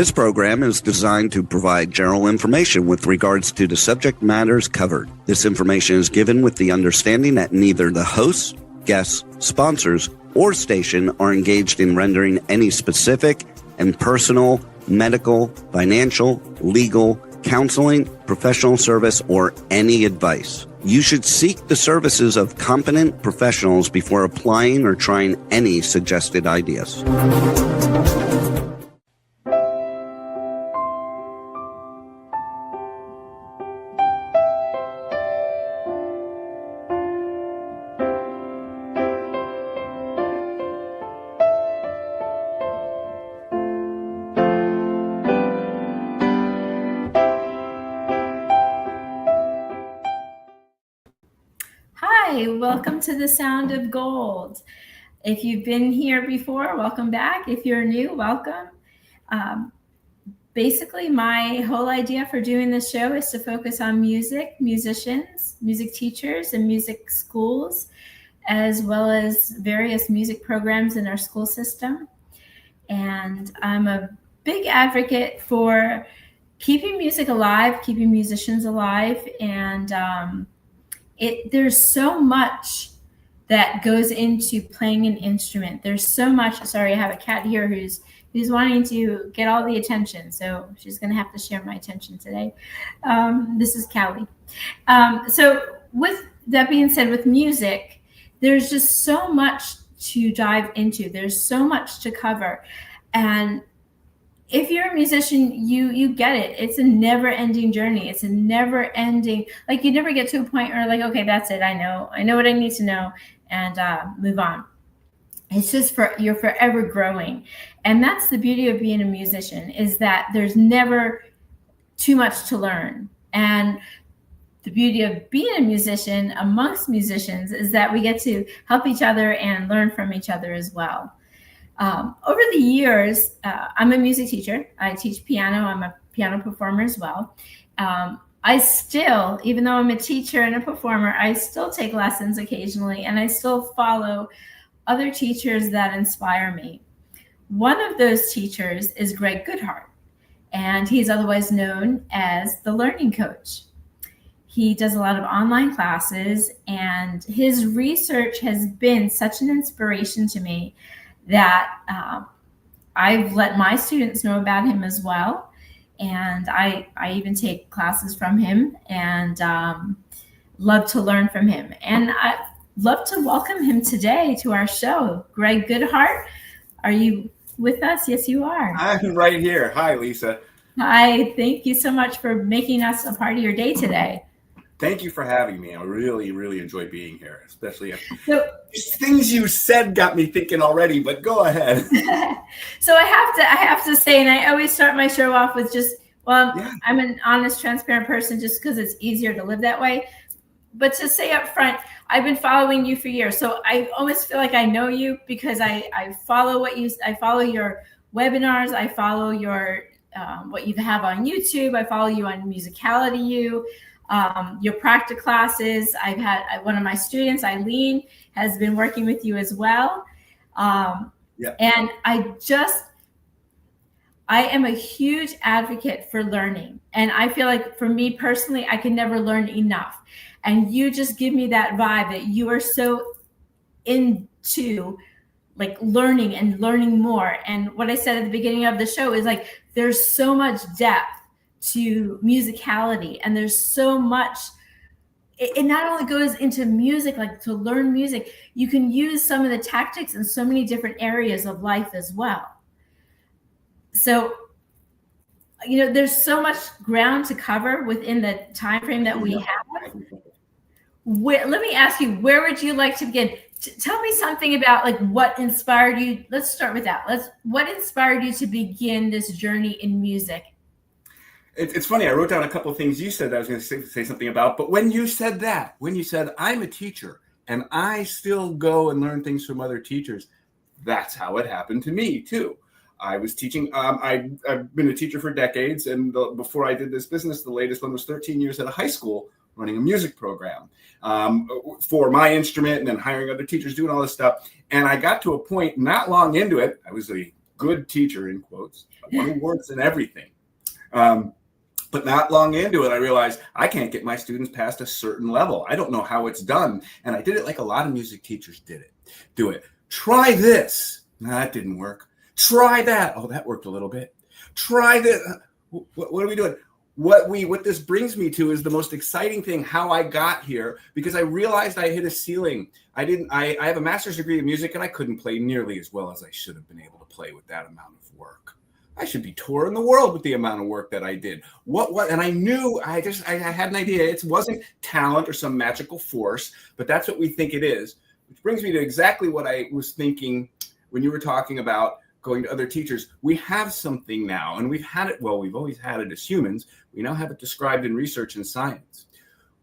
This program is designed to provide general information with regards to the subject matters covered. This information is given with the understanding that neither the hosts, guests, sponsors, or station are engaged in rendering any specific and personal, medical, financial, legal, counseling, professional service, or any advice. You should seek the services of competent professionals before applying or trying any suggested ideas. Hi, welcome to the Sound of Gold. If you've been here before, welcome back. If you're new, welcome. Basically, my whole idea for doing this show is to focus on music, musicians, music teachers, and music schools, as well as various music programs in our school system. And I'm a big advocate for keeping music alive, keeping musicians alive, and there's so much that goes into playing an instrument. There's so much. Sorry, I have a cat here who's wanting to get all the attention, so she's going to have to share my attention today. This is Callie. So with that being said, with music, there's just so much to dive into. There's so much to cover, and if you're a musician, you get it. It's a never-ending journey. It's a never-ending, like you never get to a point where like, okay, that's it. I know what I need to know, and move on. It's just you're forever growing, and that's the beauty of being a musician, is that there's never too much to learn. And the beauty of being a musician amongst musicians is that we get to help each other and learn from each other as well. Over the years, I'm a music teacher. I teach piano. I'm a piano performer as well. I still, even though I'm a teacher and a performer, I still take lessons occasionally, and I still follow other teachers that inspire me. One of those teachers is Gregg Goodhart, and he's otherwise known as the Learning Coach. He does a lot of online classes, and his research has been such an inspiration to me that I've let my students know about him as well. And I even take classes from him, and love to learn from him. And I'd love to welcome him today to our show. Gregg Goodhart, are you with us? Yes, you are. I'm right here. Hi, Lisa. Hi, thank you so much for making us a part of your day today. Thank you for having me. I really, really enjoy being here, especially things you said got me thinking already, but go ahead. So I have to say, and I always start my show off with just, I'm an honest, transparent person just because it's easier to live that way. But to say up front, I've been following you for years. So I almost feel like I know you because I follow I follow your webinars. I follow your, what you have on YouTube. I follow you on Musicality U. Your practiclasses. I've had one of my students, Eileen, has been working with you as well. And I am a huge advocate for learning. And I feel like for me personally, I can never learn enough. And you just give me that vibe that you are so into like learning and learning more. And what I said at the beginning of the show is like, there's so much depth to musicality, and there's so much. It not only goes into music, like to learn music, you can use some of the tactics in so many different areas of life as well. So, there's so much ground to cover within the time frame that we have. Let me ask you, where would you like to begin? Tell me something about like what inspired you. Let's start with that. What inspired you to begin this journey in music? It's funny. I wrote down a couple of things you said that I was going to say something about. But when you said I'm a teacher and I still go and learn things from other teachers, that's how it happened to me too. I was teaching. I've been a teacher for decades, and before I did this business, the latest one was 13 years at a high school running a music program for my instrument, and then hiring other teachers, doing all this stuff. And I got to a point not long into it. I was a good teacher, in quotes. I won awards and everything. But not long into it, I realized I can't get my students past a certain level. I don't know how it's done. And I did it like a lot of music teachers do it. Try this. No, that didn't work. Try that. Oh, that worked a little bit. Try this. What are we doing? What this brings me to is the most exciting thing, how I got here, because I realized I hit a ceiling. I have a master's degree in music, and I couldn't play nearly as well as I should have been able to play with that amount of work. I should be touring the world with the amount of work that I did. And I knew, I had an idea. It wasn't talent or some magical force, but that's what we think it is. Which brings me to exactly what I was thinking when you were talking about going to other teachers. We have something now, and we've had it. Well, we've always had it as humans. We now have it described in research and science.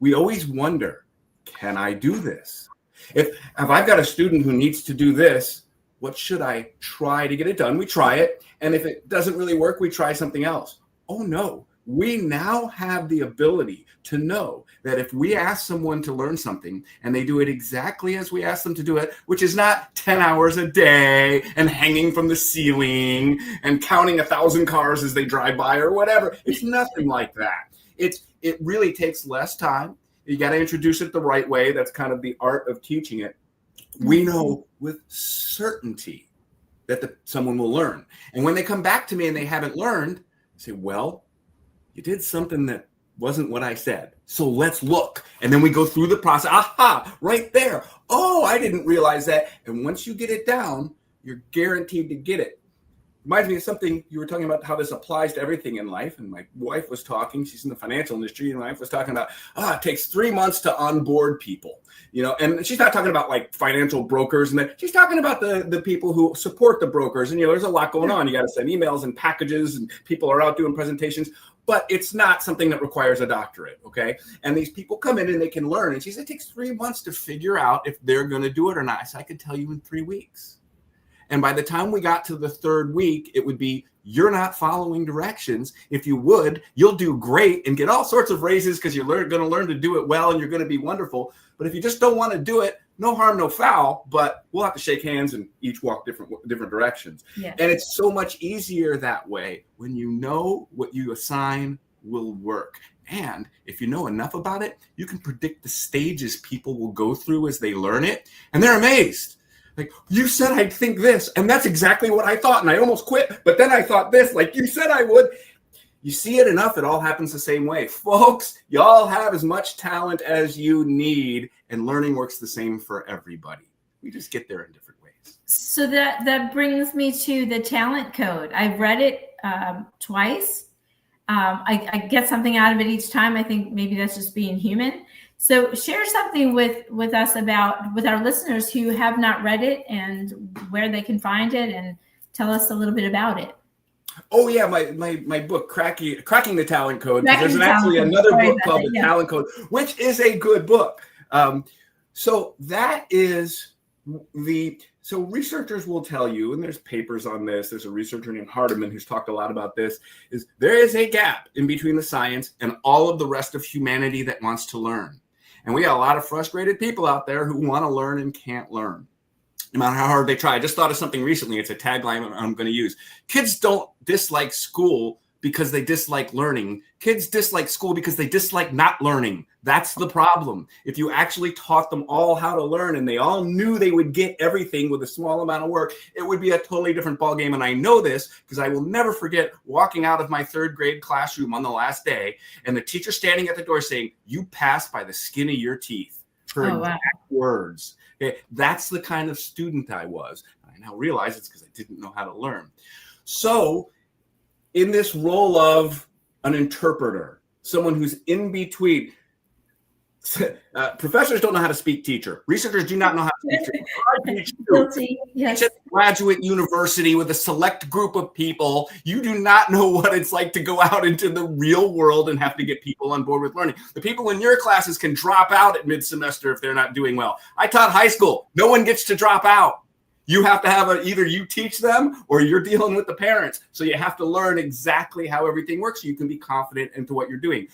We always wonder, can I do this? If I've got a student who needs to do this, what should I try to get it done? We try it. And if it doesn't really work, we try something else. Oh, no. We now have the ability to know that if we ask someone to learn something and they do it exactly as we ask them to do it, which is not 10 hours a day and hanging from the ceiling and counting 1,000 cars as they drive by or whatever. It's nothing like that. It really takes less time. You got to introduce it the right way. That's kind of the art of teaching it. We know with certainty that someone will learn. And when they come back to me and they haven't learned, I say, well, you did something that wasn't what I said. So let's look. And then we go through the process. Aha, right there. Oh, I didn't realize that. And once you get it down, you're guaranteed to get it. Reminds me of something you were talking about, how this applies to everything in life. And my wife was talking, she's in the financial industry, and my wife was talking about, it takes 3 months to onboard people, and she's not talking about like financial brokers, and she's talking about the people who support the brokers. And, there's a lot going on. You got to send emails and packages, and people are out doing presentations, but it's not something that requires a doctorate. Okay. And these people come in and they can learn. And she said, it takes 3 months to figure out if they're going to do it or not. I said, I could tell you in 3 weeks. And by the time we got to the 3rd week, it would be, you're not following directions. If you would, you'll do great and get all sorts of raises because you're going to learn to do it well and you're going to be wonderful. But if you just don't want to do it, no harm, no foul, but we'll have to shake hands and each walk different directions. Yeah. And it's so much easier that way when you know what you assign will work. And if you know enough about it, you can predict the stages people will go through as they learn it. And they're amazed. Like, you said I'd think this, and that's exactly what I thought, and I almost quit, but then I thought this, like you said I would. You see it enough, it all happens the same way. Folks, y'all have as much talent as you need, and learning works the same for everybody. We just get there in different ways. So that brings me to the talent code. I've read it twice. I get something out of it each time. I think maybe that's just being human. So share something with us with our listeners who have not read it and where they can find it, and tell us a little bit about it. Oh yeah, my book, Cracking the Talent Code. There's actually another book called The Talent Code, which is a good book. So that is so researchers will tell you, and there's papers on this, there's a researcher named Hardiman who's talked a lot about this, is there is a gap in between the science and all of the rest of humanity that wants to learn. And we got a lot of frustrated people out there who want to learn and can't learn, no matter how hard they try. I just thought of something recently. It's a tagline I'm going to use. Kids don't dislike school because they dislike learning. Kids dislike school because they dislike not learning. That's the problem. If you actually taught them all how to learn and they all knew they would get everything with a small amount of work, it would be a totally different ballgame. And I know this because I will never forget walking out of my 3rd grade classroom on the last day and the teacher standing at the door saying, "You passed by the skin of your teeth." Her exact words. Okay, that's the kind of student I was. I now realize it's because I didn't know how to learn. So in this role of an interpreter, someone who's in between, professors don't know how to speak teacher. Researchers do not know how to speak teacher. Yes. At a graduate university with a select group of people, you do not know what it's like to go out into the real world and have to get people on board with learning. The people in your classes can drop out at mid-semester if they're not doing well. I taught high school. No one gets to drop out. You have to have either you teach them or you're dealing with the parents. So you have to learn exactly how everything works so you can be confident into what you're doing.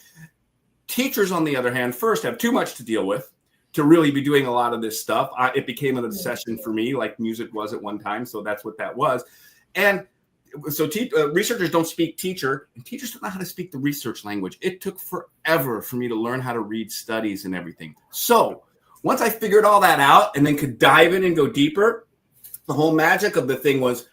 Teachers, on the other hand, first have too much to deal with to really be doing a lot of this stuff. It became an obsession for me, like music was at one time. So that's what that was. And researchers don't speak teacher, and teachers don't know how to speak the research language. It took forever for me to learn how to read studies and everything. So once I figured all that out and then could dive in and go deeper, the whole magic of the thing was,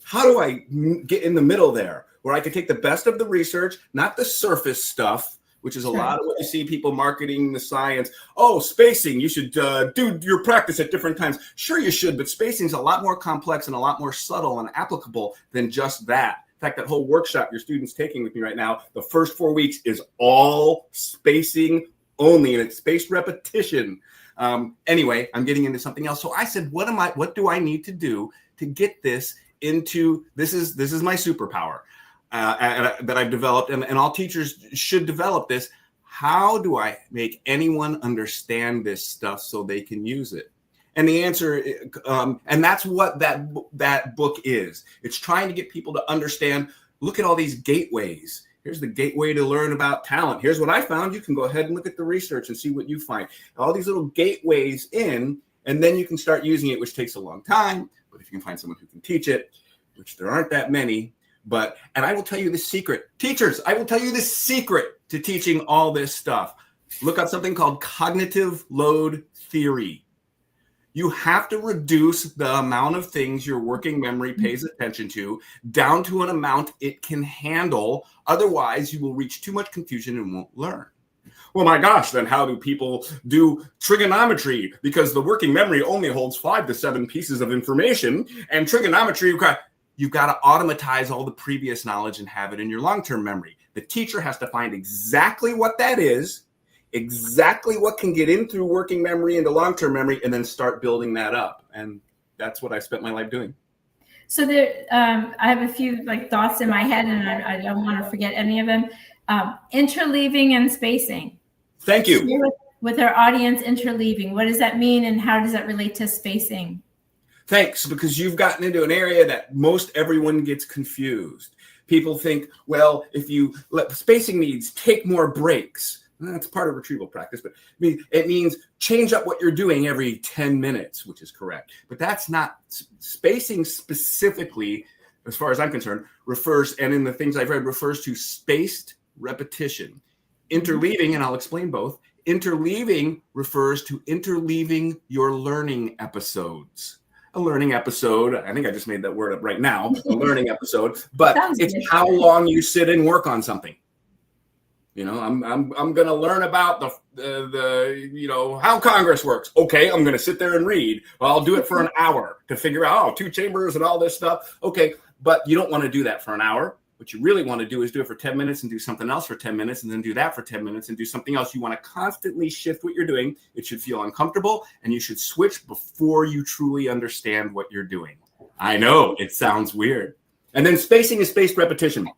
how do I get in the middle there where I could take the best of the research, not the surface stuff, which is a lot of what you see people marketing the science. Oh, spacing, you should do your practice at different times. Sure, you should, but spacing is a lot more complex and a lot more subtle and applicable than just that. In fact, that whole workshop your student's taking with me right now, the first 4 weeks is all spacing only, and it's spaced repetition. Anyway, I'm getting into something else. So I said, what do I need to do to get this into, this is my superpower that I've developed, and all teachers should develop this. How do I make anyone understand this stuff so they can use it? And the answer, and that's what that book is. It's trying to get people to understand, look at all these gateways. Here's the gateway to learn about talent. Here's what I found. You can go ahead and look at the research and see what you find. All these little gateways in, and then you can start using it, which takes a long time. But if you can find someone who can teach it, which there aren't that many, and I will tell you this secret. Teachers, I will tell you this secret to teaching all this stuff. Look up something called cognitive load theory. You have to reduce the amount of things your working memory pays attention to down to an amount it can handle. Otherwise, you will reach too much confusion and won't learn. Well, my gosh, then how do people do trigonometry? Because the working memory only holds 5 to 7 pieces of information, and trigonometry, you've got to automatize all the previous knowledge and have it in your long-term memory. The teacher has to find exactly what that is, exactly what can get in through working memory into long-term memory, and then start building that up. And that's what I spent my life doing. So there, I have a few thoughts in my head, and I don't want to forget any of them. Interleaving and spacing. Thank you. With our audience, interleaving. What does that mean, and how does that relate to spacing? Thanks, because you've gotten into an area that most everyone gets confused. People think, well, if you let spacing means take more breaks. That's part of retrieval practice, but it means change up what you're doing every 10 minutes, which is correct. But that's not spacing specifically, as far as I'm concerned, refers, and in the things I've read, refers to spaced repetition. Interleaving, and I'll explain both, interleaving refers to interleaving your learning episodes. A learning episode, I think I just made that word up right now, a learning episode, but it's how long you sit and work on something. I'm going to learn about the how Congress works. Okay, I'm going to sit there and read. Well, I'll do it for an hour to figure out 2 chambers and all this stuff. Okay, but you don't want to do that for an hour. What you really want to do is do it for 10 minutes and do something else for 10 minutes and then do that for 10 minutes and do something else. You want to constantly shift what you're doing. It should feel uncomfortable, and you should switch before you truly understand what you're doing. I know it sounds weird. And then spacing is spaced repetition.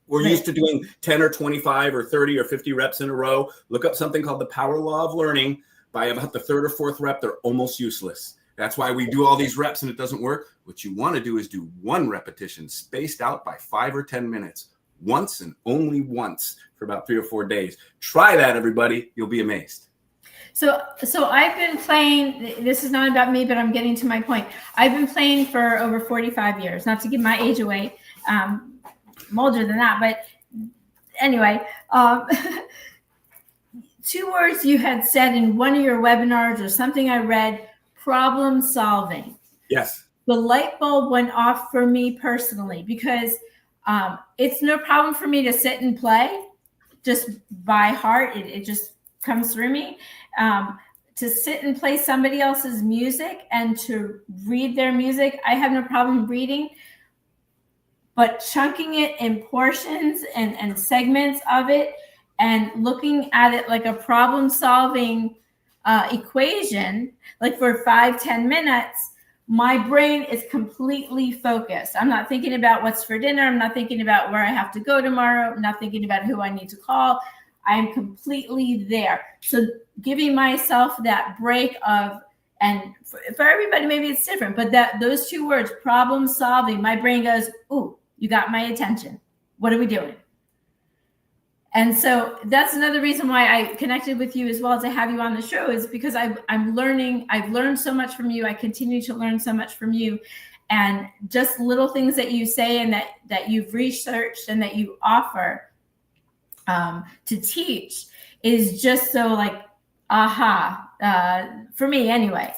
We're used to doing 10 or 25 or 30 or 50 reps in a row. Look up something called the power law of learning. By about the 3rd or 4th rep, they're almost useless. That's why we do all these reps and it doesn't work. What you want to do is do 1 repetition spaced out by 5 or 10 minutes, once and only once for about 3 or 4 days. Try that, everybody. You'll be amazed. So I've been playing, this is not about me, but I'm getting to my point. I've been playing for over 45 years, not to give my age away. I'm older than that, but anyway, 2 words you had said in one of your webinars or something I read, problem solving. Yes. The light bulb went off for me personally because it's no problem for me to sit and play just by heart. It just comes through me. To sit and play somebody else's music and to read their music, I have no problem reading. But chunking it in portions and segments of it and looking at it like a problem-solving equation, like for 5-10 minutes, my brain is completely focused. I'm not thinking about what's for dinner. I'm not thinking about where I have to go tomorrow. I'm not thinking about who I need to call. I am completely there. So giving myself that break of, and for everybody, maybe it's different, but that those 2 words, problem solving, my brain goes, ooh, you got my attention. What are we doing? And so that's another reason why I connected with you as well as I have you on the show, is because I'm learning. I've learned so much from you. I continue to learn so much from you. And just little things that you say and that you've researched and that you offer to teach is just so like, aha, for me anyway.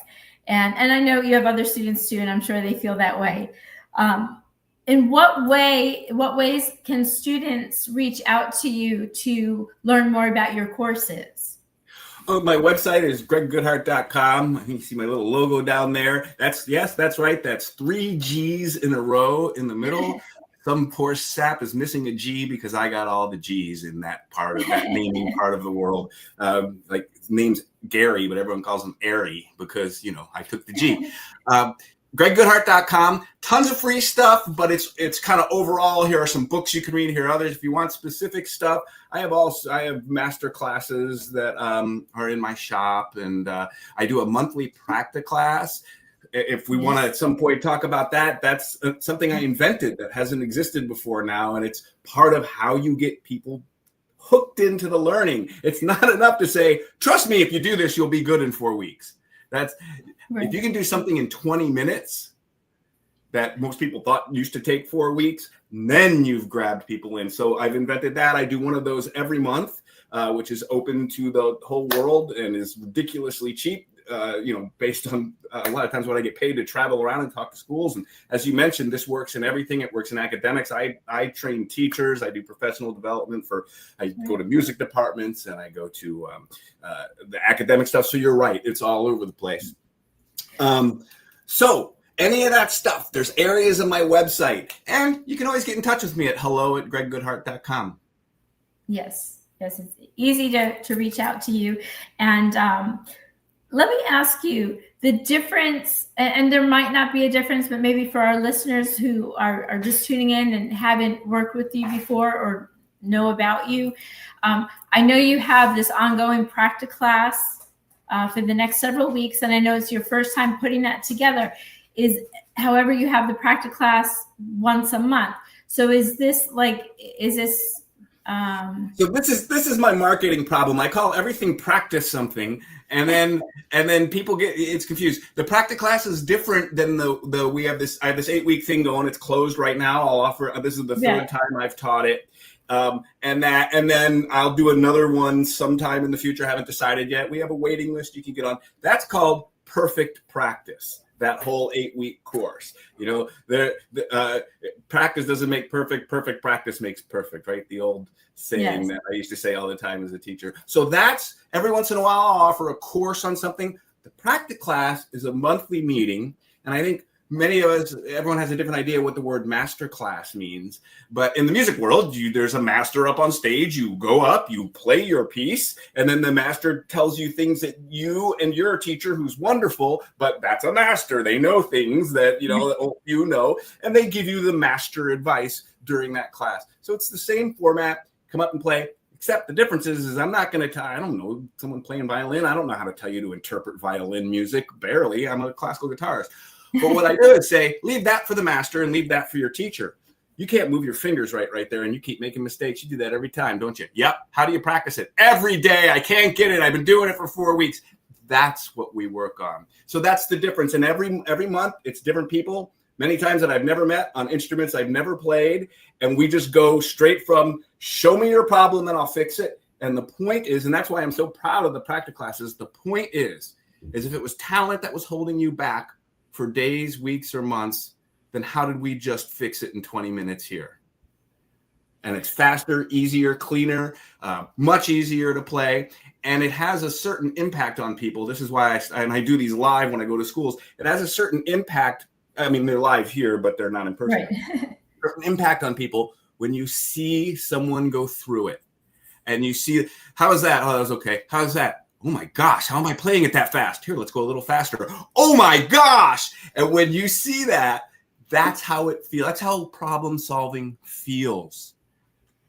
And I know you have other students too, and I'm sure they feel that way. In what ways can students reach out to you to learn more about your courses? Oh, my website is gregggoodhart.com. I think you see my little logo down there. That's right. That's 3 G's in a row in the middle. Some poor sap is missing a G because I got all the G's in that part of that naming part of the world. Like his name's Gary, but everyone calls him Airy because, I took the G. GreggGoodhart.com. Tons of free stuff, but it's kind of overall. Here are some books you can read. Here are others. If you want specific stuff, I have master classes that are in my shop, and I do a monthly practiclass. If we want to at some point talk about that, that's something I invented that hasn't existed before now, and it's part of how you get people hooked into the learning. It's not enough to say, trust me, if you do this, you'll be good in 4 weeks. That's right. If you can do something in 20 minutes that most people thought used to take 4 weeks, then you've grabbed people in. So I've invented that. I do one of those every month, which is open to the whole world and is ridiculously cheap. Based on a lot of times what I get paid to travel around and talk to schools. And as you mentioned, this works in everything. It works in academics. I train teachers. I do professional development I go to music departments, and I go to the academic stuff. So you're right. It's all over the place. So any of that stuff, there's areas of my website, and you can always get in touch with me at hello@gregggoodhart.com. Yes, it's easy to reach out to you. And, let me ask you the difference, and there might not be a difference, but maybe for our listeners who are just tuning in and haven't worked with you before or know about you. I know you have this ongoing practiclass for the next several weeks, and I know it's your first time putting that together. However, you have the practiclass once a month. So is this? So this is my marketing problem. I call everything practice something, and then people it's confused. The practiclass is different than I have this 8-week thing going. It's closed right now. I'll offer. This is the third time I've taught it, and then I'll do another one sometime in the future. I haven't decided yet. We have a waiting list you can get on. That's called Perfect Practice. That whole 8-week course, practice doesn't make perfect. Perfect practice makes perfect, right? The old saying that I used to say all the time as a teacher. So that's every once in a while I'll offer a course on something. The practiclass is a monthly meeting, and I think everyone has a different idea what the word master class means. But in the music world, there's a master up on stage. You go up, you play your piece, and then the master tells you things that you and your teacher, who's wonderful, but that's a master. They know things that and they give you the master advice during that class. So it's the same format. Come up and play. Except the difference is I'm not going to I don't know, someone playing violin. I don't know how to tell you to interpret violin music. Barely. I'm a classical guitarist. But what I do is say, leave that for the master and leave that for your teacher. You can't move your fingers right there, and you keep making mistakes. You do that every time, don't you? Yep. How do you practice it? Every day. I can't get it. I've been doing it for 4 weeks. That's what we work on. So that's the difference. And every month, it's different people, many times that I've never met, on instruments I've never played. And we just go straight from show me your problem and I'll fix it. And the point is, and that's why I'm so proud of the practiclasses, the point is if it was talent that was holding you back for days, weeks, or months, then how did we just fix it in 20 minutes here? And it's faster, easier, cleaner, much easier to play. And it has a certain impact on people. This is why I do these live when I go to schools. It has a certain impact. I mean, they're live here, but they're not in person. Right. Certain impact on people when you see someone go through it. And you see, how is that? Oh, that was okay. How's that? Oh my gosh, how am I playing it that fast? Here, let's go a little faster. Oh my gosh. And when you see that, that's how it feels. That's how problem solving feels.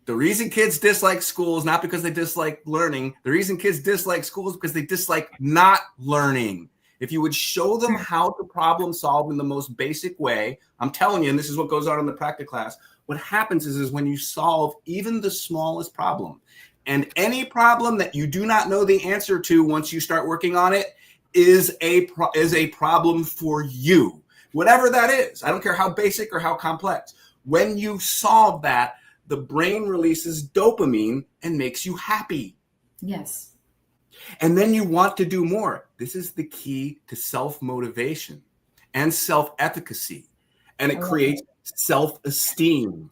The reason kids dislike school is not because they dislike learning. The reason kids dislike school is because they dislike not learning. If you would show them how to problem solve in the most basic way, I'm telling you, and this is what goes on in the practiclass, what happens is when you solve even the smallest problem, and any problem that you do not know the answer to once you start working on it is a problem for you. whatever that is. I don't care how basic or how complex. When you solve that, the brain releases dopamine and makes you happy. Yes. And then you want to do more. This is the key to self-motivation and self-efficacy. And it creates self-esteem.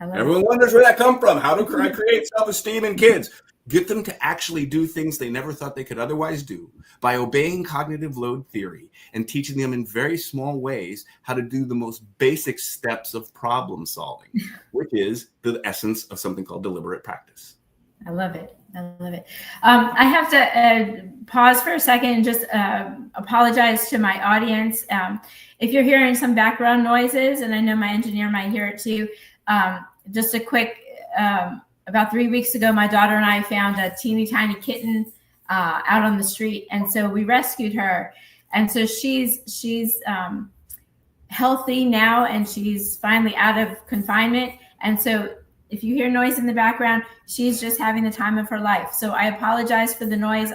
Everyone wonders where that comes from. How do I create self-esteem in kids? Get them to actually do things they never thought they could otherwise do by obeying cognitive load theory and teaching them in very small ways how to do the most basic steps of problem solving, which is the essence of something called deliberate practice. I love it. I love it. I have to pause for a second and just apologize to my audience. If you're hearing some background noises, and I know my engineer might hear it too, just a quick, about 3 weeks ago, my daughter and I found a teeny tiny kitten out on the street. And so we rescued her. And so she's healthy now, and she's finally out of confinement. And so if you hear noise in the background, she's just having the time of her life. So I apologize for the noise.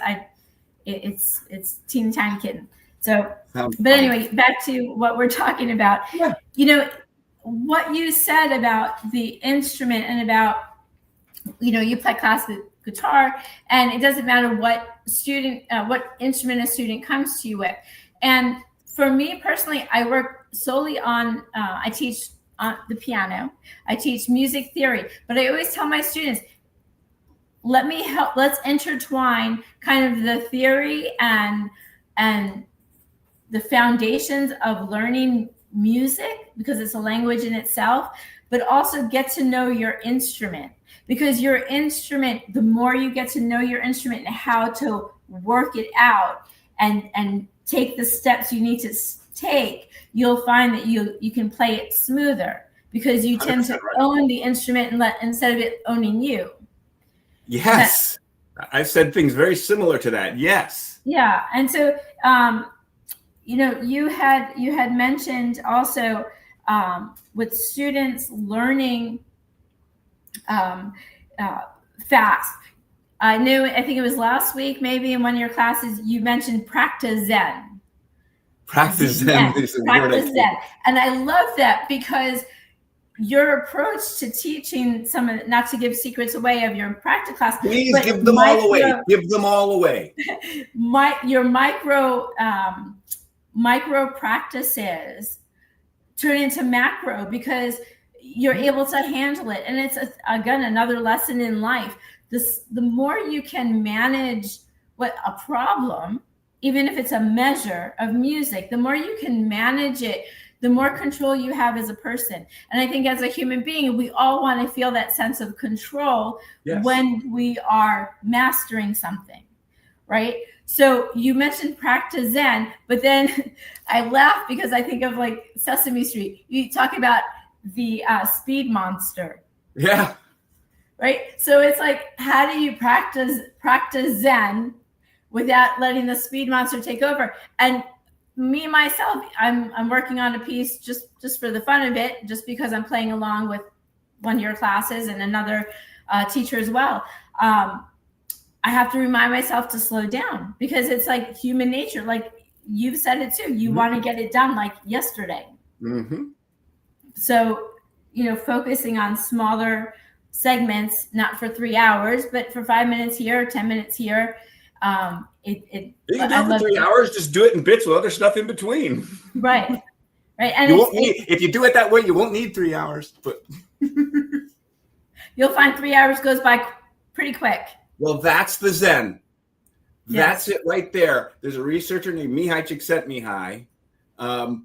It's teeny tiny kitten. So, but anyway, back to what we're talking about. Yeah. You know, what you said about the instrument and about, you know, you play classical guitar, and it doesn't matter what instrument a student comes to you with. And for me personally, I work solely on, I teach on the piano. I teach music theory, but I always tell my students, let's intertwine kind of the theory and the foundations of learning music, because it's a language in itself, but also get to know your instrument, because your instrument, the more you get to know your instrument and how to work it out and take the steps you need to take, you'll find that you can play it smoother, because you tend to own the instrument instead of it owning you. Yes. I've said things very similar to that. Yes. Yeah. And so, you know, you had mentioned also with students learning fast. I think it was last week, maybe in one of your classes, you mentioned practice Zen. Practice Zen. Practice Zen. And I love that, because your approach to teaching some of, not to give secrets away of your practice class. Please give them all away. Give them all away. Your micro practices turn into macro, because you're able to handle it. And it's, again, another lesson in life. The more you can manage a problem, even if it's a measure of music, the more you can manage it, the more control you have as a person. And I think as a human being, we all want to feel that sense of control. Yes. When we are mastering something, right? So you mentioned practice Zen, but then I laugh because I think of like Sesame Street. You talk about the speed monster. Yeah. Right. So it's like, how do you practice Zen without letting the speed monster take over? And me, myself, I'm working on a piece just for the fun of it, just because I'm playing along with one of your classes and another teacher as well. I have to remind myself to slow down, because it's like human nature. Like you've said it too. You want to get it done like yesterday. Mm-hmm. So, focusing on smaller segments, not for 3 hours, but for 5 minutes here, 10 minutes here. You can do it for 3 hours, just do it in bits with other stuff in between. Right. And if you do it that way, you won't need 3 hours, but you'll find 3 hours goes by pretty quick. Well, that's the Zen. That's it right there. There's a researcher named Mihai Csikszentmihalyi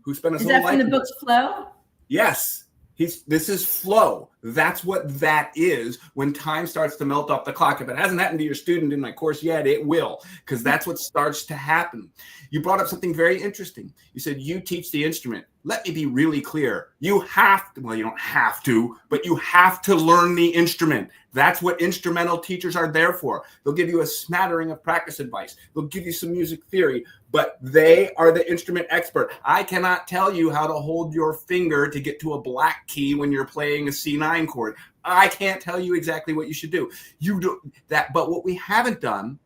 who spent his whole life. Is that from the book Flow? Yes. This is flow. That's what that is when time starts to melt off the clock. If it hasn't happened to your student in my course yet, it will, because that's what starts to happen. You brought up something very interesting. You said you teach the instrument. Let me be really clear. You have to, well, you don't have to, but you have to learn the instrument. That's what instrumental teachers are there for. They'll give you a smattering of practice advice. They'll give you some music theory, but they are the instrument expert. I cannot tell you how to hold your finger to get to a black key when you're playing a C9 chord. I can't tell you exactly what you should do. You do that, but what we haven't done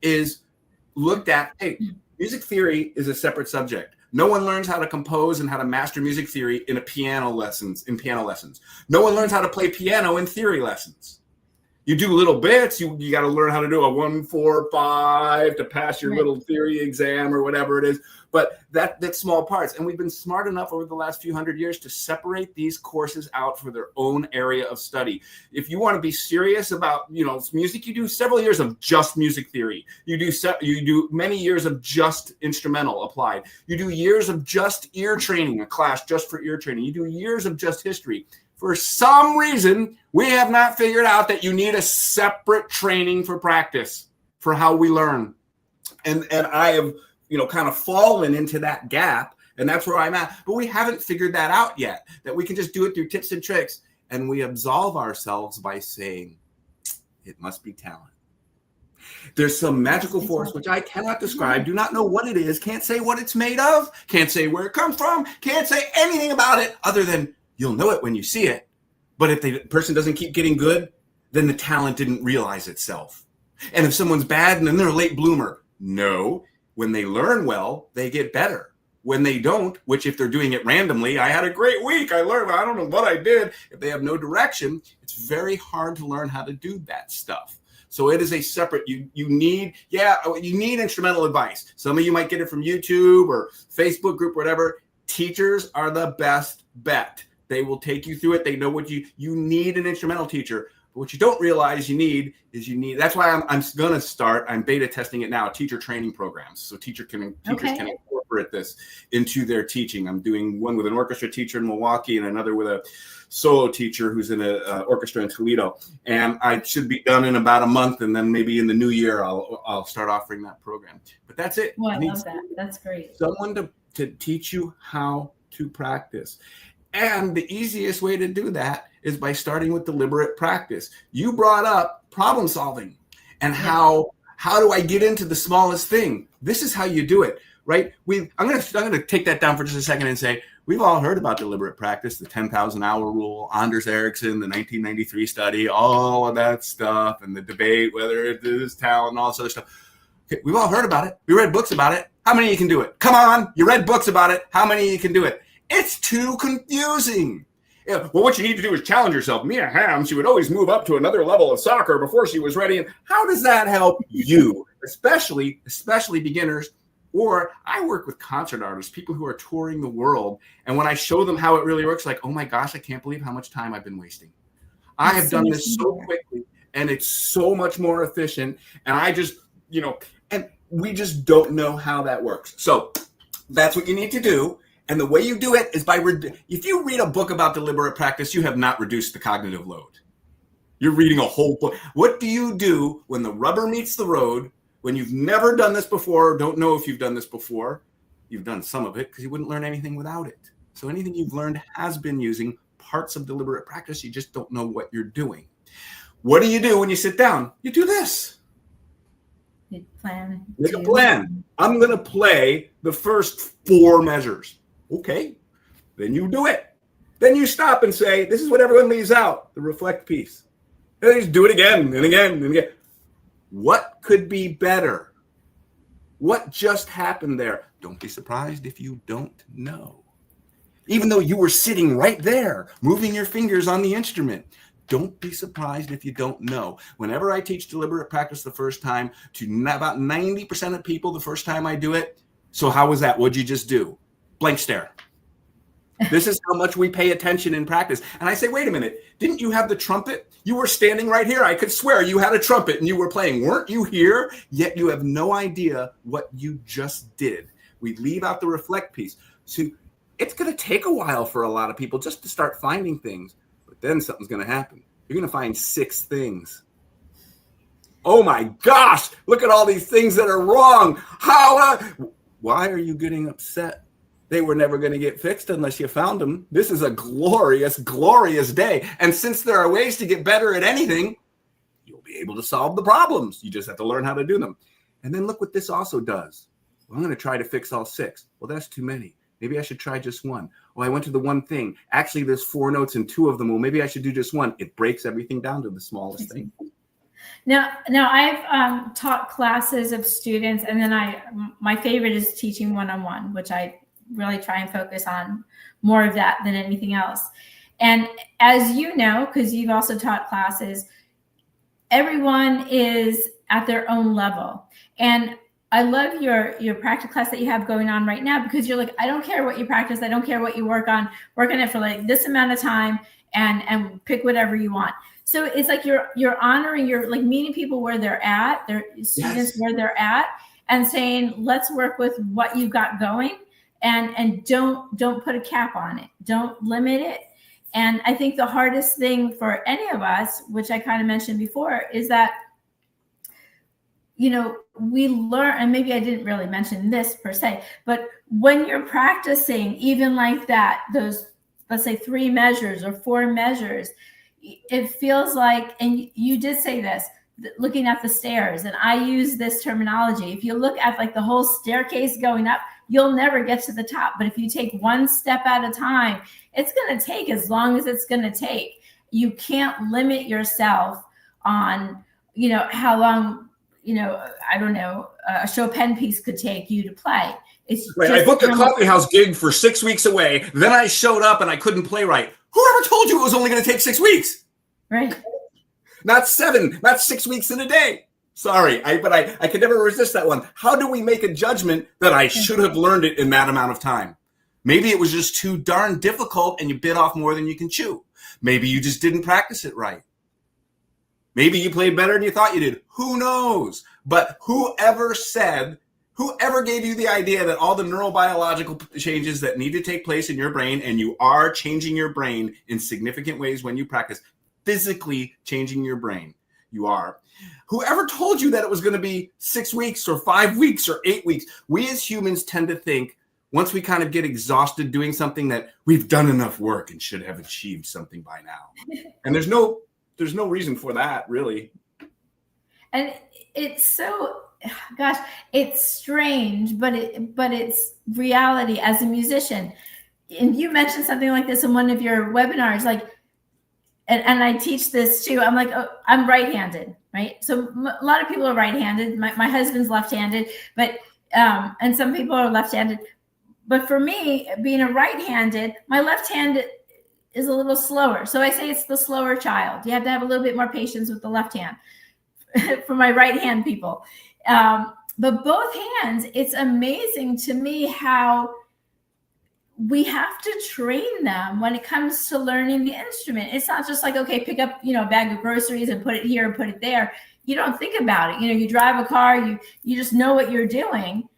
is looked at, hey, music theory is a separate subject, No one learns how to compose and how to master music theory in piano lessons. No one learns how to play piano in theory lessons. You do little bits. You got to learn how to do a 1, 4, 5 to pass your little theory exam or whatever it is. But that's small parts. And we've been smart enough over the last few hundred years to separate these courses out for their own area of study. If you want to be serious about, music, you do several years of just music theory. You do many years of just instrumental applied. You do years of just ear training, a class just for ear training. You do years of just history. For some reason, we have not figured out that you need a separate training for practice, for how we learn. And I have, kind of fallen into that gap, and that's where I'm at. But we haven't figured that out yet, that we can just do it through tips and tricks. And we absolve ourselves by saying, it must be talent. There's some magical force, which I cannot describe, do not know what it is, can't say what it's made of, can't say where it comes from, can't say anything about it other than you'll know it when you see it. But if the person doesn't keep getting good, then the talent didn't realize itself. And if someone's bad and then they're a late bloomer, no. When they learn well, they get better. When they don't, which if they're doing it randomly, I had a great week, I learned, I don't know what I did. If they have no direction, it's very hard to learn how to do that stuff. So it is a separate, you need instrumental advice. Some of you might get it from YouTube or Facebook group, whatever. Teachers are the best bet. They will take you through it. They know what you need an instrumental teacher. But what you don't realize you need, that's why I'm beta testing it now, teacher training programs. So teachers can incorporate this into their teaching. I'm doing one with an orchestra teacher in Milwaukee and another with a solo teacher who's in an orchestra in Toledo. And I should be done in about a month. And then maybe in the new year, I'll start offering that program. But that's it. Well, I love that. That's great. Someone to teach you how to practice. And the easiest way to do that is by starting with deliberate practice. You brought up problem solving and how do I get into the smallest thing? This is how you do it, right? I'm going to take that down for just a second and say, we've all heard about deliberate practice, the 10,000 hour rule, Anders Ericsson, the 1993 study, all of that stuff, and the debate, whether it is talent and all this other stuff. Okay, we've all heard about it. We read books about it. How many of you can do it? Come on, you read books about it. How many of you can do it? It's too confusing. Yeah, well, what you need to do is challenge yourself. Mia Hamm, she would always move up to another level of soccer before she was ready. And how does that help you, especially beginners? Or I work with concert artists, people who are touring the world. And when I show them how it really works, like, oh my gosh, I can't believe how much time I've been wasting. I have done this so quickly and it's so much more efficient. And I just, and we just don't know how that works. So that's what you need to do. And the way you do it is if you read a book about deliberate practice, you have not reduced the cognitive load. You're reading a whole book. What do you do when the rubber meets the road, when you've never done this before, or don't know if you've done this before? You've done some of it because you wouldn't learn anything without it. So anything you've learned has been using parts of deliberate practice. You just don't know what you're doing. What do you do when you sit down? You do this. You plan. Make a plan. I'm going to play the first 4 measures. Okay, then you do it. Then you stop and say, this is what everyone leaves out, the reflect piece. And then you do it again and again and again. What could be better? What just happened there? Don't be surprised if you don't know. Even though you were sitting right there, moving your fingers on the instrument. Don't be surprised if you don't know. Whenever I teach deliberate practice the first time, to about 90% of people the first time I do it, so how was that? What'd you just do? Blank stare. This is how much we pay attention in practice. And I say, wait a minute, didn't you have the trumpet? You were standing right here. I could swear you had a trumpet and you were playing. Weren't you here? Yet you have no idea what you just did. We leave out the reflect piece. So it's going to take a while for a lot of people just to start finding things. But then something's going to happen. You're going to find 6 things. Oh my gosh, look at all these things that are wrong. Why are you getting upset? They were never going to get fixed unless you found them. This is a glorious, glorious day. And since there are ways to get better at anything, you'll be able to solve the problems. You just have to learn how to do them. And then look what this also does. Well, I'm going to try to fix all 6. Well, that's too many. Maybe I should try just 1. Well, I went to the one thing. Actually, there's 4 notes and 2 of them. Well, maybe I should do just 1. It breaks everything down to the smallest thing. Now I've taught classes of students, and then my favorite is teaching one-on-one, which I really try and focus on more of that than anything else. And as you know, because you've also taught classes, everyone is at their own level. And I love your practice class that you have going on right now, because you're like, I don't care what you practice. I don't care what you work on it for like this amount of time and pick whatever you want. So it's like you're honoring, you're like meeting people where they're at, their students where they're at, and saying, let's work with what you've got going, and don't put a cap on it. Don't limit it. And I think the hardest thing for any of us, which I kind of mentioned before, is that, we learn, and maybe I didn't really mention this per se, but when you're practicing, even like that, those, let's say 3 measures or 4 measures, it feels like, and you did say this, looking at the stairs, and I use this terminology. If you look at like the whole staircase going up, you'll never get to the top. But if you take one step at a time, it's going to take as long as it's going to take. You can't limit yourself on, how long, I don't know, a Chopin piece could take you to play. It's right. I booked a coffee house gig for 6 weeks away. Then I showed up and I couldn't play right. Whoever told you it was only going to take 6 weeks? Right. Not 7, not 6 weeks in a day. Sorry, but I could never resist that one. How do we make a judgment that I should have learned it in that amount of time? Maybe it was just too darn difficult and you bit off more than you can chew. Maybe you just didn't practice it right. Maybe you played better than you thought you did. Who knows? But whoever gave you the idea that all the neurobiological changes that need to take place in your brain, and you are changing your brain in significant ways when you practice, physically changing your brain, you are. Whoever told you that it was going to be 6 weeks or 5 weeks or 8 weeks? We as humans tend to think, once we kind of get exhausted doing something, that we've done enough work and should have achieved something by now. And there's no reason for that, really. And it's so, gosh, it's strange, but it's reality as a musician. And you mentioned something like this in one of your webinars, like, and I teach this too. I'm like, I'm right-handed, right? So a lot of people are right-handed. My husband's left-handed, but and some people are left-handed. But for me, being a right-handed, my left hand is a little slower. So I say it's the slower child. You have to have a little bit more patience with the left hand for my right hand people. But both hands, it's amazing to me how we have to train them when it comes to learning the instrument. It's not just like, okay, pick up, a bag of groceries and put it here and put it there. You don't think about it. You drive a car, you just know what you're doing.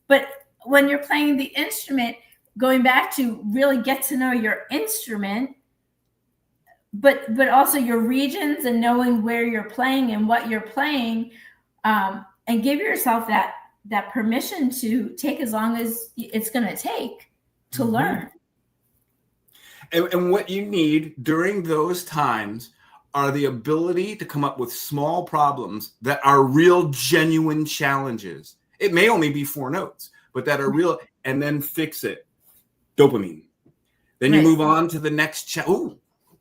But when you're playing the instrument, going back to really get to know your instrument, but also your regions and knowing where you're playing and what you're playing, and give yourself that permission to take as long as it's going to take to learn. And what you need during those times are the ability to come up with small problems that are real, genuine challenges. It may only be 4 notes, but that are real, and then fix it. Dopamine. Then you move on to the next challenge.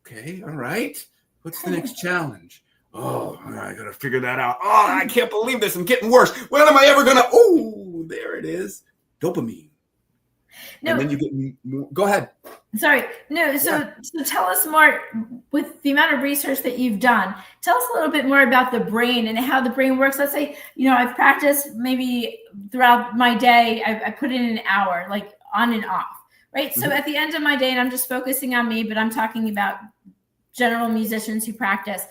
Okay, all right. What's the next challenge? Oh, I got to figure that out. Oh, I can't believe this. I'm getting worse. When am I ever going to? Oh, there it is. Dopamine. No. And then you get more. Go ahead. Sorry. No, so tell us more, with the amount of research that you've done, tell us a little bit more about the brain and how the brain works. Let's say, I've practiced maybe throughout my day, I put in an hour, like on and off, right? Mm-hmm. So at the end of my day, and I'm just focusing on me, but I'm talking about general musicians who practice.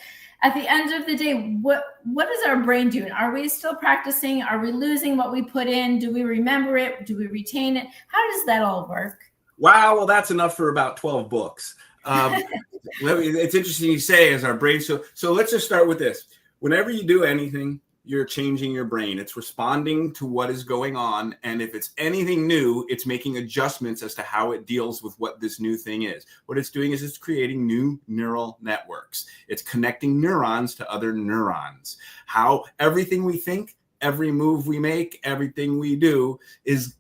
At the end of the day, what is our brain doing? Are we still practicing? Are we losing what we put in? Do we remember it? Do we retain it? How does that all work? Wow, well, that's enough for about 12 books. It's interesting you say, as our brain. So let's just start with this. Whenever you do anything, you're changing your brain. It's responding to what is going on. And if it's anything new, it's making adjustments as to how it deals with what this new thing is. What it's doing is it's creating new neural networks. It's connecting neurons to other neurons. How everything we think, every move we make, everything we do is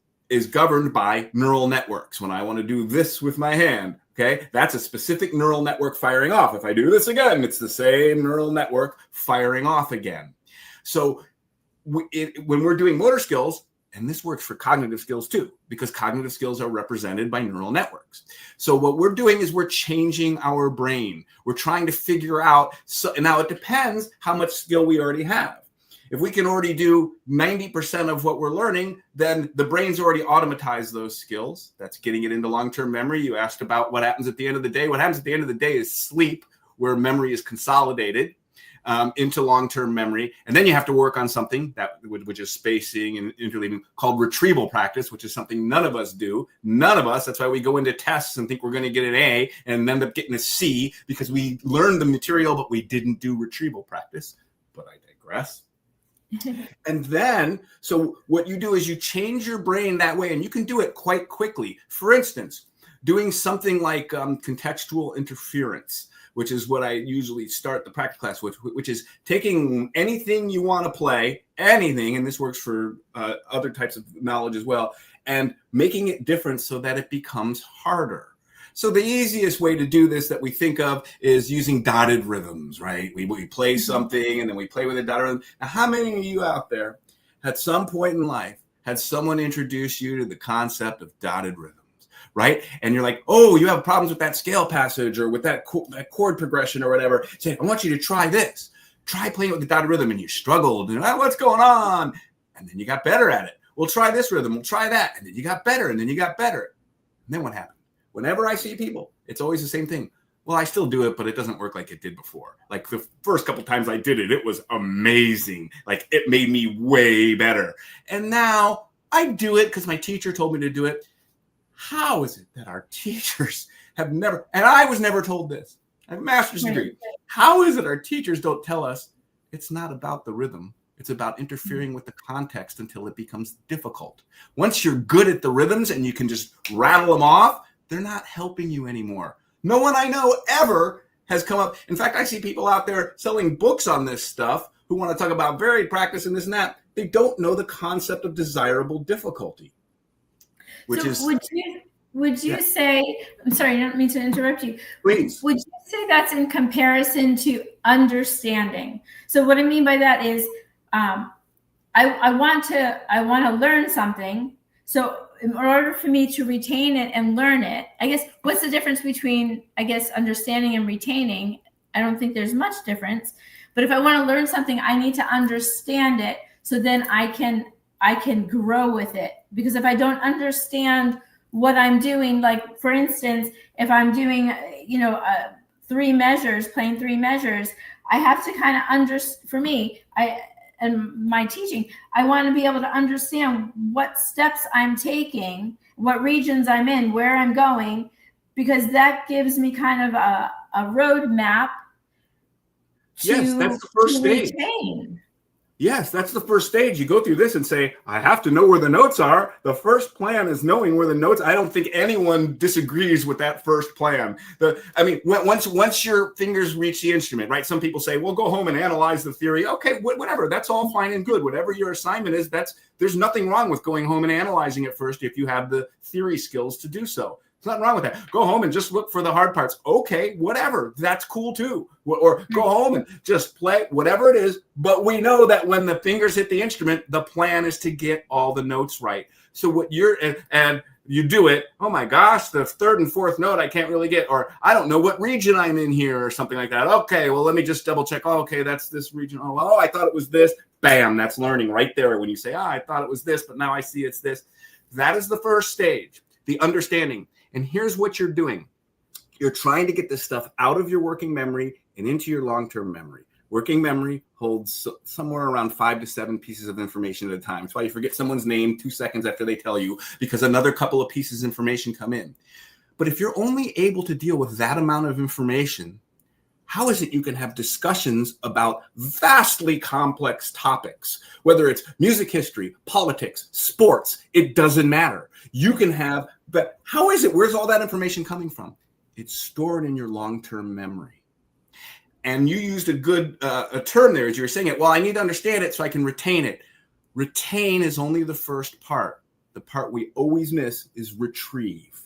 governed by neural networks. When I want to do this with my hand, okay, that's a specific neural network firing off. If I do this again, it's the same neural network firing off again. So when we're doing motor skills, And this works for cognitive skills too, because cognitive skills are represented by neural networks. So what we're doing is we're changing our brain. We're trying to figure out, so now it depends how much skill we already have. If we can already do 90% of what we're learning, then the brain's already automatized those skills. That's getting it into long-term memory. You asked about what happens at the end of the day. What happens at the end of the day is sleep, where memory is consolidated into long-term memory. And then you have to work on something which is spacing and interleaving, called retrieval practice, which is something none of us do. None of us. That's why we go into tests and think we're going to get an A and end up getting a C, because we learned the material, but we didn't do retrieval practice. But I digress. And then, so what you do is you change your brain that way, and you can do it quite quickly. For instance, doing something like contextual interference, which is what I usually start the practice class with, which is taking anything you want to play, anything, and this works for other types of knowledge as well, and making it different so that it becomes harder. So the easiest way to do this that we think of is using dotted rhythms, right? We play something and then we play with a dotted rhythm. Now, how many of you out there at some point in life had someone introduce you to the concept of dotted rhythms? Right? And you're like, oh, you have problems with that scale passage or with that chord progression or whatever. Say, I want you to try this. Try playing with the dotted rhythm. And you struggled. And what's going on? And then you got better at it. We'll try this rhythm. We'll try that. And then you got better. And then you got better. And then what happened? Whenever I see people, it's always the same thing. Well, I still do it, but it doesn't work like it did before. Like the first couple times I did it, it was amazing. Like it made me way better. And now I do it because my teacher told me to do it. How is it that our teachers have never, and I was never told this, I have a master's degree. How is it our teachers don't tell us it's not about the rhythm? It's about interfering with the context until it becomes difficult. Once you're good at the rhythms and you can just rattle them off, they're not helping you anymore. No one I know ever has come up. In fact, I see people out there selling books on this stuff who want to talk about varied practice and this and that. They don't know the concept of desirable difficulty. Which is, would you say, I'm sorry, I don't mean to interrupt you. Please. Would you say that's in comparison to understanding? So what I mean by that is I want to learn something. So in order for me to retain it and learn it, I guess, what's the difference between, I guess, understanding and retaining? I don't think there's much difference. But if I want to learn something, I need to understand it so then I can grow with it. Because if I don't understand what I'm doing, like for instance, if I'm doing, three measures, playing three measures, I have to kind of understand. For me, and my teaching, I want to be able to understand what steps I'm taking, what regions I'm in, where I'm going, because that gives me kind of a roadmap. Yes, that's the first stage. Yes, that's the first stage. You go through this and say, I have to know where the notes are. The first plan is knowing where the notes. I don't think anyone disagrees with that first plan. Once your fingers reach the instrument, right? Some people say, well, go home and analyze the theory. Okay, whatever. That's all fine and good. Whatever your assignment is, there's nothing wrong with going home and analyzing it first if you have the theory skills to do so. There's nothing wrong with that. Go home and just look for the hard parts. Okay, whatever. That's cool too. Or go home and just play whatever it is. But we know that when the fingers hit the instrument, the plan is to get all the notes right. So and you do it. Oh my gosh, the third and fourth note I can't really get, or I don't know what region I'm in here or something like that. Okay, well, let me just double check. Oh, okay, that's this region. Oh, I thought it was this. Bam, that's learning right there. When you say, I thought it was this, but now I see it's this. That is the first stage, the understanding. And here's what you're doing. You're trying to get this stuff out of your working memory and into your long-term memory. Working memory holds somewhere around 5 to 7 pieces of information at a time. That's why you forget someone's name 2 seconds after they tell you, because another couple of pieces of information come in. But if you're only able to deal with that amount of information, how is it you can have discussions about vastly complex topics, whether it's music history, politics, sports, it doesn't matter. You can have, but how is it? Where's all that information coming from? It's stored in your long-term memory. And you used a good a term there as you were saying it. Well, I need to understand it so I can retain it. Retain is only the first part. The part we always miss is retrieve.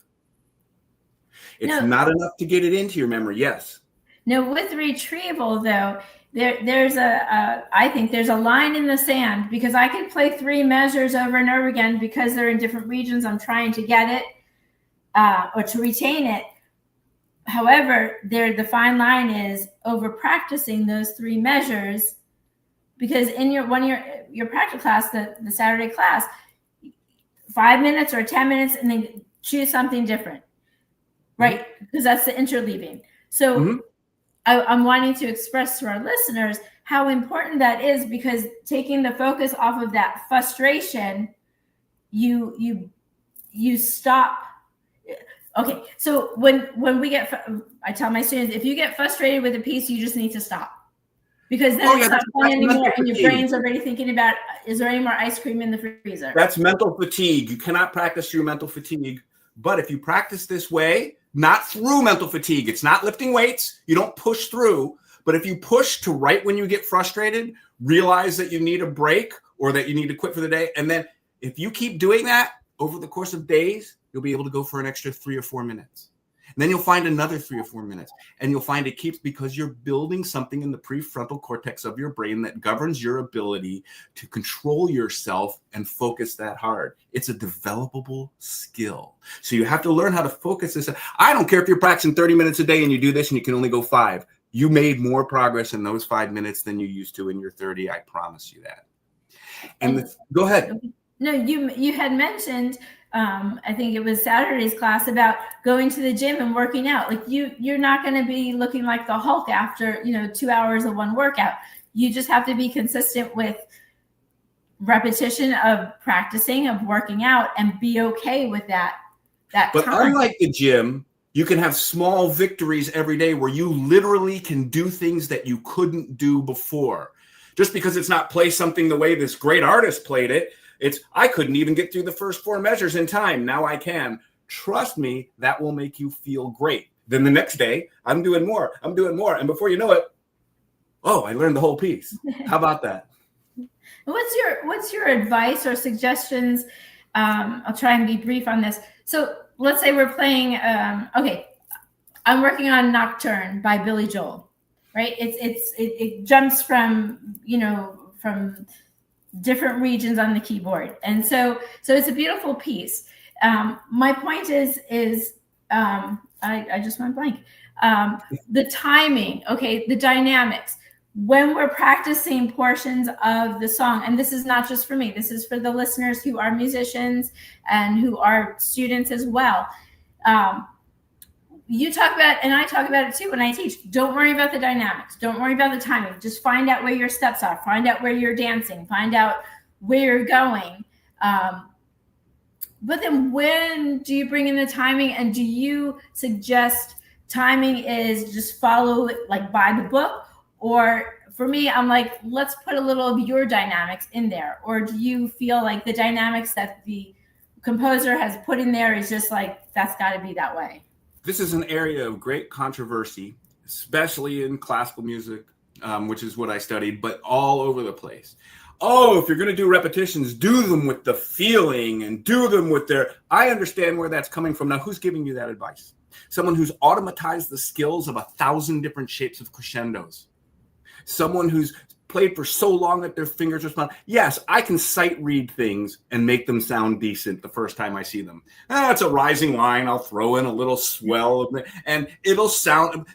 It's not enough to get it into your memory. Yes. No, with retrieval though, there's I think there's a line in the sand, because I could play 3 measures over and over again because they're in different regions. I'm trying to get it or to retain it. However, the fine line is over practicing those 3 measures, because in your practice class, the Saturday class, 5 minutes or 10 minutes, and then choose something different, right? Because that's the interleaving. So I'm wanting to express to our listeners how important that is, because taking the focus off of that frustration, you stop. Okay, so when we I tell my students, if you get frustrated with a piece, you just need to stop, because then it's not fun anymore, and your brain's already thinking about, is there any more ice cream in the freezer? That's mental fatigue. You cannot practice through mental fatigue. But if you practice this way, not through mental fatigue, it's not lifting weights. You don't push through. But if you push to right when you get frustrated, realize that you need a break or that you need to quit for the day. And then if you keep doing that over the course of days, you'll be able to go for an extra 3 or 4 minutes. And then you'll find another 3 or 4 minutes, and you'll find it keeps, because you're building something in the prefrontal cortex of your brain that governs your ability to control yourself and focus that hard. It's a developable skill. So you have to learn how to focus this. I don't care if you're practicing 30 minutes a day and you do this and you can only go 5. You made more progress in those 5 minutes than you used to in your 30. I promise you that. And go ahead. No, you had mentioned, I think it was Saturday's class, about going to the gym and working out. Like you're not going to be looking like the Hulk after 2 hours of one workout. You just have to be consistent with repetition of practicing, of working out, and be okay with that. But time. Unlike the gym, you can have small victories every day where you literally can do things that you couldn't do before. Just because it's not play something the way this great artist played it, I couldn't even get through the first 4 measures in time. Now I can. Trust me, that will make you feel great. Then the next day, I'm doing more. And before you know it, I learned the whole piece. How about that? What's your advice or suggestions? I'll try and be brief on this. So let's say we're playing, I'm working on Nocturne by Billy Joel, right? It jumps from different regions on the keyboard. And so it's a beautiful piece. My point is I just went blank. The timing, the dynamics. When we're practicing portions of the song, and this is not just for me, this is for the listeners who are musicians and who are students as well. You talk about, and I talk about it too when I teach, don't worry about the dynamics. Don't worry about the timing. Just find out where your steps are. Find out where you're dancing. Find out where you're going. But then when do you bring in the timing, and do you suggest timing is just follow it like by the book? Or for me, I'm like, let's put a little of your dynamics in there. Or do you feel like the dynamics that the composer has put in there is just like, that's got to be that way? This is an area of great controversy, especially in classical music, which is what I studied, but all over the place. If you're going to do repetitions, do them with the feeling and do them with I understand where that's coming from. Now, who's giving you that advice? Someone who's automatized the skills of 1,000 different shapes of crescendos. Someone who's played for so long that their fingers respond. Yes, I can sight read things and make them sound decent the first time I see them. It's a rising line. I'll throw in a little swell and it'll sound.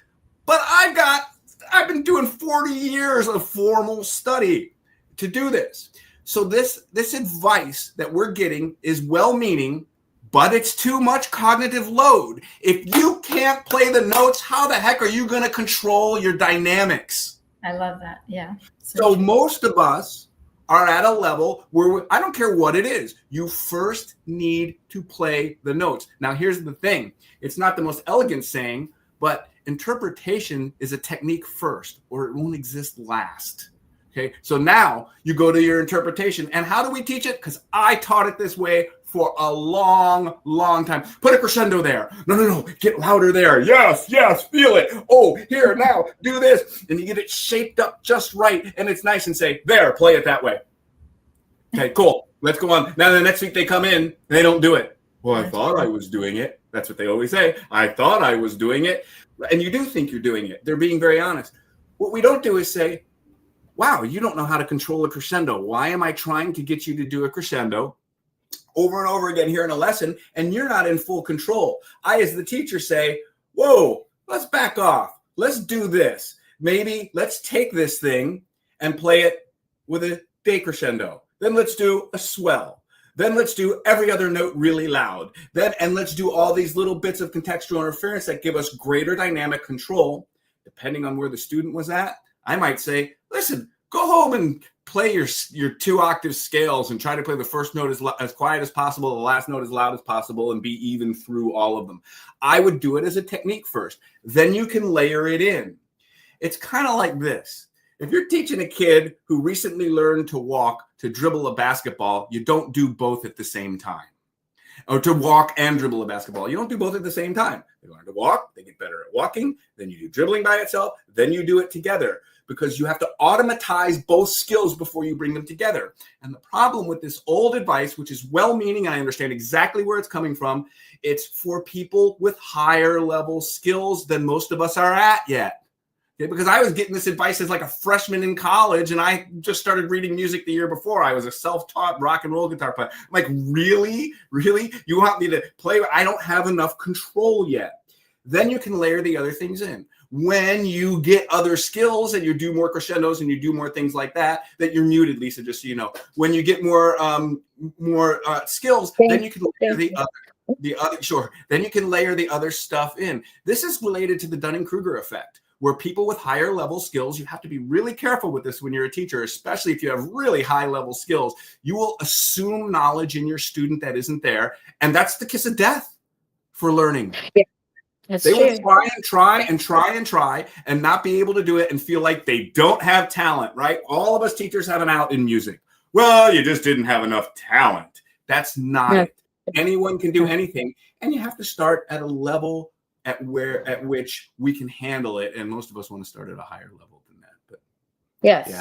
But I've been doing 40 years of formal study to do this. So this advice that we're getting is well-meaning, but it's too much cognitive load. If you can't play the notes, how the heck are you going to control your dynamics? I love that. Yeah. So most of us are at a level where I don't care what it is. You first need to play the notes. Now, here's the thing. It's not the most elegant saying, but interpretation is a technique first, or it won't exist last. Okay. So now you go to your interpretation. And how do we teach it? Because I taught it this way for a long, long time. Put a crescendo there. No. Get louder there. Yes. Feel it. Here, now, do this. And you get it shaped up just right. And it's nice and say, there, play it that way. Okay, cool. Let's go on. Now, the next week they come in and they don't do it. Well, I thought I was doing it. That's what they always say. I thought I was doing it. And you do think you're doing it. They're being very honest. What we don't do is say, wow, you don't know how to control a crescendo. Why am I trying to get you to do a crescendo over and over again here in a lesson, and you're not in full control? I, as the teacher, say, whoa, let's back off. Let's do this. Maybe let's take this thing and play it with a decrescendo. Then let's do a swell. Then let's do every other note really loud. And let's do all these little bits of contextual interference that give us greater dynamic control. Depending on where the student was at, I might say, listen, go home and play your 2-octave scales and try to play the first note as quiet as possible, the last note as loud as possible, and be even through all of them. I would do it as a technique first. Then you can layer it in. It's kind of like this. If you're teaching a kid who recently learned to walk to dribble a basketball, you don't do both at the same time. Or to walk and dribble a basketball. You don't do both at the same time. They learn to walk, they get better at walking, then you do dribbling by itself, then you do it together, because you have to automatize both skills before you bring them together. And the problem with this old advice, which is well-meaning, I understand exactly where it's coming from, it's for people with higher level skills than most of us are at yet. Okay, because I was getting this advice as like a freshman in college, and I just started reading music the year before. I was a self-taught rock and roll guitar player. I'm like, really? Really? You want me to play? I don't have enough control yet. Then you can layer the other things in. When you get other skills and you do more crescendos and you do more things like that, that you're muted, Lisa, just so you know. When you get more skills, then you can layer the other. Sure. Then you can layer the other stuff in. This is related to the Dunning-Kruger effect, where people with higher level skills, you have to be really careful with this when you're a teacher, especially if you have really high level skills. You will assume knowledge in your student that isn't there. And that's the kiss of death for learning. Yeah, they will try and not be able to do it and feel like they don't have talent, right? All of us teachers have an out in music. Well, you just didn't have enough talent. That's not it. Anyone can do anything. And you have to start at a level at which we can handle it, and most of us want to start at a higher level than that. But yes. So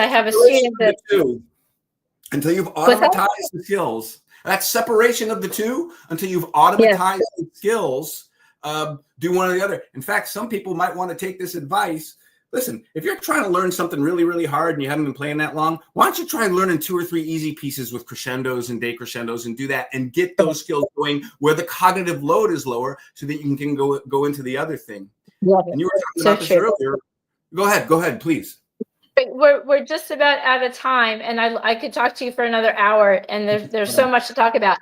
I have a student that until you've automatized the skills. That's separation of the two until you've automatized the skills. Do one or the other. In fact, some people might want to take this advice. Listen, if you're trying to learn something really, really hard and you haven't been playing that long, why don't you try learning 2 or 3 easy pieces with crescendos and decrescendos and do that and get those skills going where the cognitive load is lower so that you can go into the other thing. And you were talking about this earlier. Go ahead, please. We're just about out of time, and I could talk to you for another hour, and there's so much to talk about.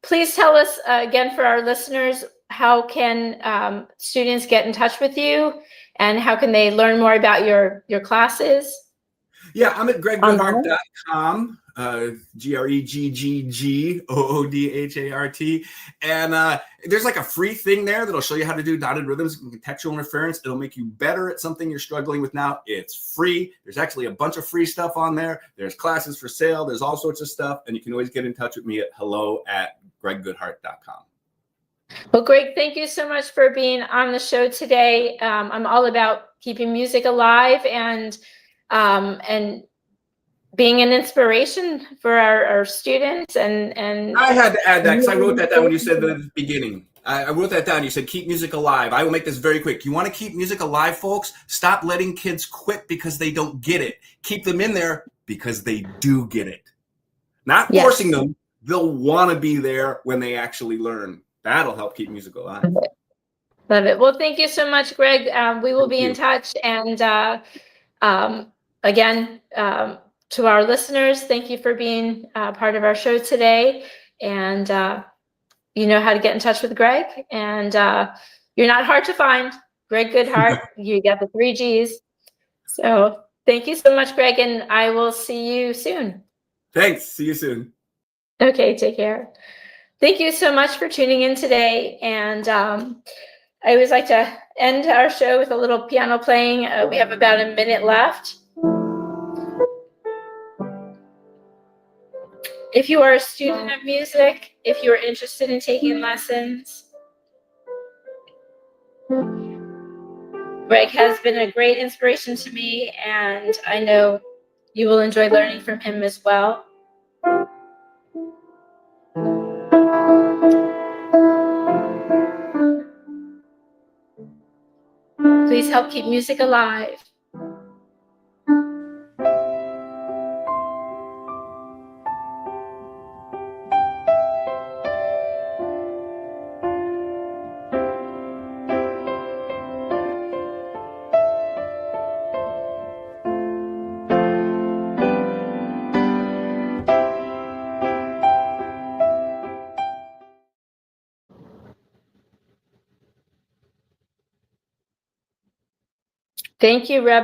Please tell us again for our listeners, how can students get in touch with you? And how can they learn more about your classes? Yeah, I'm at gregggoodhart.com, GreggGoodhart. And there's like a free thing there that'll show you how to do dotted rhythms and contextual interference. It'll make you better at something you're struggling with now. It's free. There's actually a bunch of free stuff on there. There's classes for sale. There's all sorts of stuff. And you can always get in touch with me at hello@gregggoodhart.com. Well, Gregg, thank you so much for being on the show today. I'm all about keeping music alive and being an inspiration for our students. And I had to add that because I wrote that down when you said that at the beginning. I wrote that down. You said keep music alive. I will make this very quick. You want to keep music alive, folks? Stop letting kids quit because they don't get it. Keep them in there because they do get it. Not forcing them. They'll want to be there when they actually learn. That'll help keep music alive. Love it. Well, thank you so much, Gregg. We will be in touch. And again, to our listeners, thank you for being part of our show today. And you know how to get in touch with Gregg. And you're not hard to find. Gregg Goodhart. You got the 3 Gs. So thank you so much, Gregg. And I will see you soon. Thanks. See you soon. Okay. Take care. Thank you so much for tuning in today. And I always like to end our show with a little piano playing. We have about a minute left. If you are a student of music, if you're interested in taking lessons, Gregg has been a great inspiration to me, and I know you will enjoy learning from him as well. Please help keep music alive. Thank you, Reb.